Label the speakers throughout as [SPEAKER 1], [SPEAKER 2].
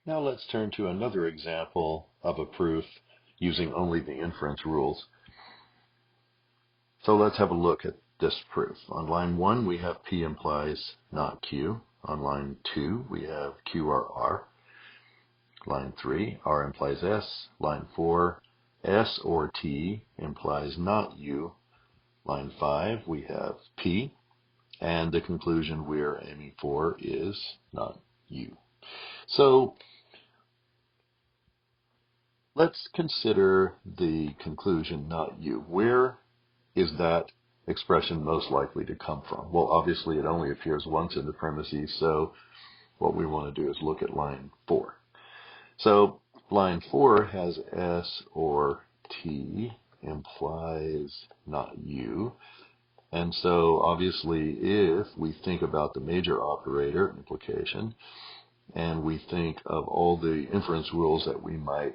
[SPEAKER 1] Now let's turn to another example of a proof using only the inference rules. So let's have a look at this proof. On line 1, we have P implies not Q. On line 2, we have Q or R. Line 3, R implies S. Line 4, S or T implies not U. Line 5, we have P. And the conclusion we're aiming for is not U. So let's consider the conclusion not U. Where is that expression most likely to come from? Well, obviously it only appears once in the premises, so what we want to do is look at line 4. So line 4 has S or T implies not U. And so obviously if we think about the major operator implication and we think of all the inference rules that we might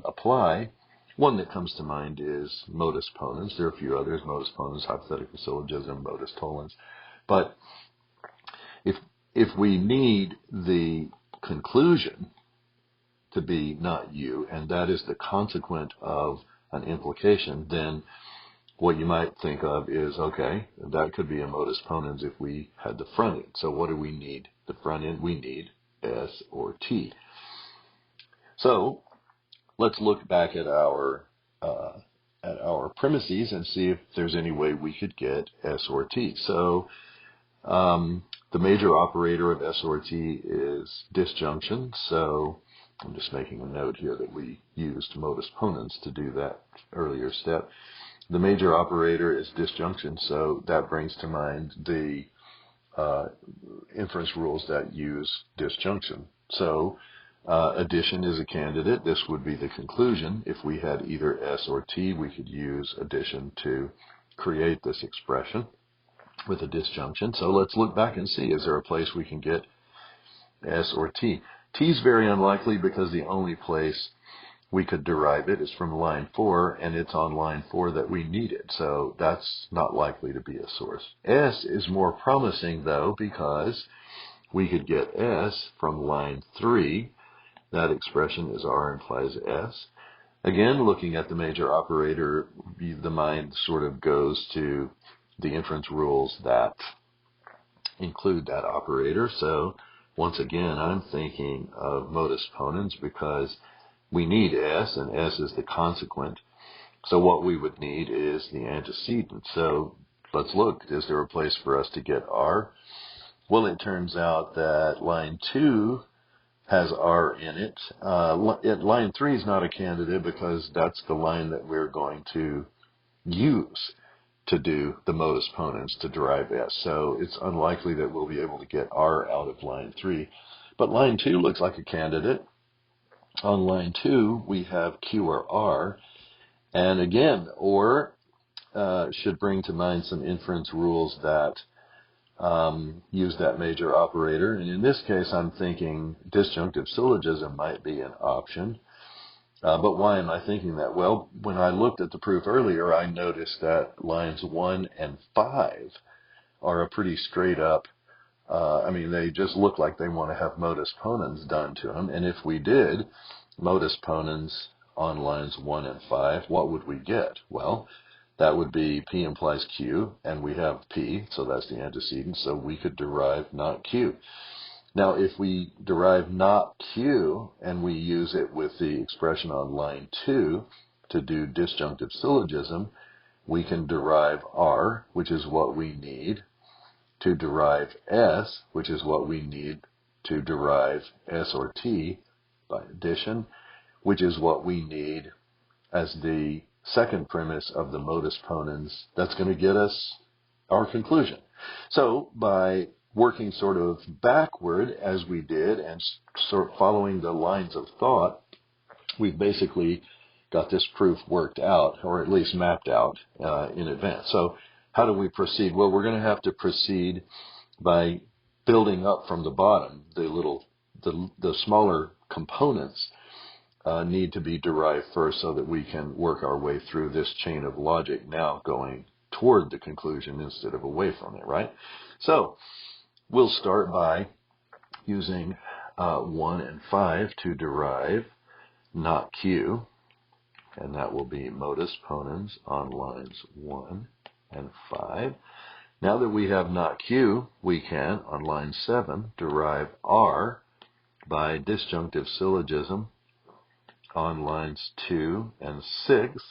[SPEAKER 1] apply, one that comes to mind is modus ponens. There are a few others: modus ponens, hypothetical syllogism, modus tollens. But if we need the conclusion to be not U, and that is the consequent of an implication, then what you might think of is, okay, that could be a modus ponens if we had the front end. So what do we need? The front end, we need S or T. So let's look back at our premises and see if there's any way we could get S or T. So the major operator of S or T is disjunction. So I'm just making a note here that we used modus ponens to do that earlier step. The major operator is disjunction, so that brings to mind the inference rules that use disjunction. So addition is a candidate. This would be the conclusion. If we had either S or T, we could use addition to create this expression with a disjunction. So let's look back and see, is there a place we can get S or T? T is very unlikely because the only place we could derive it is from line 4, and it's on line 4 that we need it. So that's not likely to be a source. S is more promising, though, because we could get S from line 3. That expression is R implies S. Again, looking at the major operator, the mind sort of goes to the inference rules that include that operator. So once again, I'm thinking of modus ponens because we need S, and S is the consequent. So what we would need is the antecedent. So let's look. Is there a place for us to get R? Well, it turns out that line 2 has R in it. Line 3 is not a candidate because that's the line that we're going to use to do the modus ponens to derive S. So it's unlikely that we'll be able to get R out of line 3. But line 2 looks like a candidate. On line 2, we have Q or R. And again, or should bring to mind some inference rules that use that major operator. And in this case, I'm thinking disjunctive syllogism might be an option. But why am I thinking that? Well, when I looked at the proof earlier, I noticed that lines 1 and 5 are a pretty straight up, they just look like they want to have modus ponens done to them. And if we did modus ponens on lines 1 and 5, what would we get? Well, that would be P implies Q, and we have P, so that's the antecedent, so we could derive not Q. Now, if we derive not Q and we use it with the expression on line 2 to do disjunctive syllogism, we can derive R, which is what we need to derive S, which is what we need to derive S or T by addition, which is what we need as the second premise of the modus ponens that's going to get us our conclusion. So by working sort of backward as we did and sort of following the lines of thought, we've basically got this proof worked out, or at least mapped out in advance. So how do we proceed? Well, we're going to have to proceed by building up from the bottom. The smaller components need to be derived first so that we can work our way through this chain of logic, now going toward the conclusion instead of away from it, right? So we'll start by using 1 and 5 to derive not Q, and that will be modus ponens on lines 1 and 5. Now that we have not Q, we can, on line 7, derive R by disjunctive syllogism on lines 2 and 6.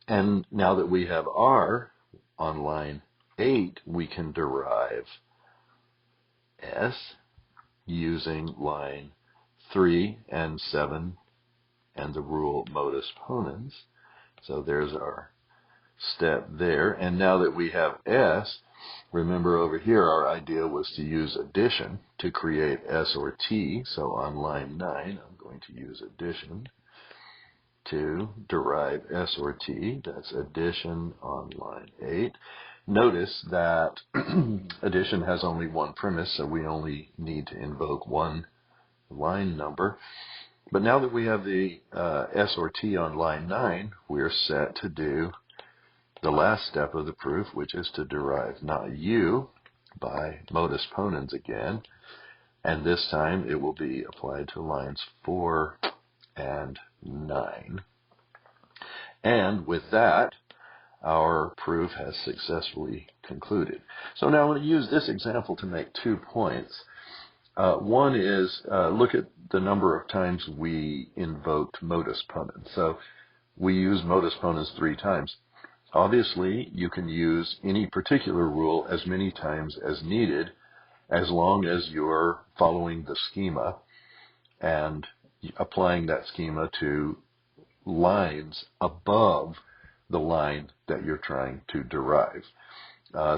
[SPEAKER 1] And now that we have R on line 8, we can derive S using line 3 and 7 and the rule modus ponens. So there's our step there. And now that we have S, remember over here our idea was to use addition to create S or T. So on line 9, I'm going to use addition to derive S or T. That's addition on line 8. Notice that addition has only one premise, so we only need to invoke one line number. But now that we have the S or T on line 9, we're set to do the last step of the proof, which is to derive not U by modus ponens again. And this time it will be applied to lines 4 and 9. And with that, our proof has successfully concluded. So now I'm going to use this example to make 2 points. One is, look at the number of times we invoked modus ponens. So we use modus ponens 3 times. Obviously, you can use any particular rule as many times as needed, as long as you're following the schema and applying that schema to lines above the line that you're trying to derive.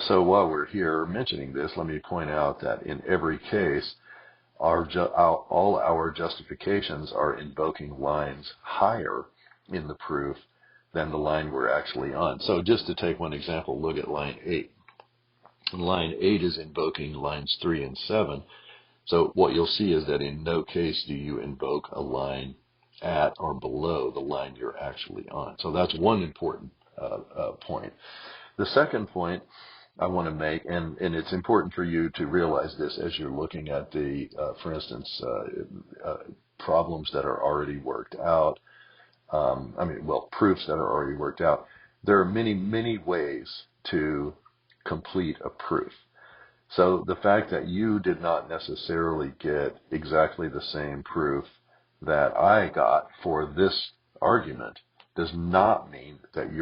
[SPEAKER 1] So while we're here mentioning this, let me point out that in every case, all our justifications are invoking lines higher in the proof than the line we're actually on. So just to take one example, look at line 8. Line 8 is invoking lines 3 and 7. So what you'll see is that in no case do you invoke a line at or below the line you're actually on. So that's one important point. The second point I want to make, and it's important for you to realize this as you're looking at the, for instance, problems that are already worked out, proofs that are already worked out. There are many, many ways to complete a proof. So the fact that you did not necessarily get exactly the same proof that I got for this argument does not mean that you're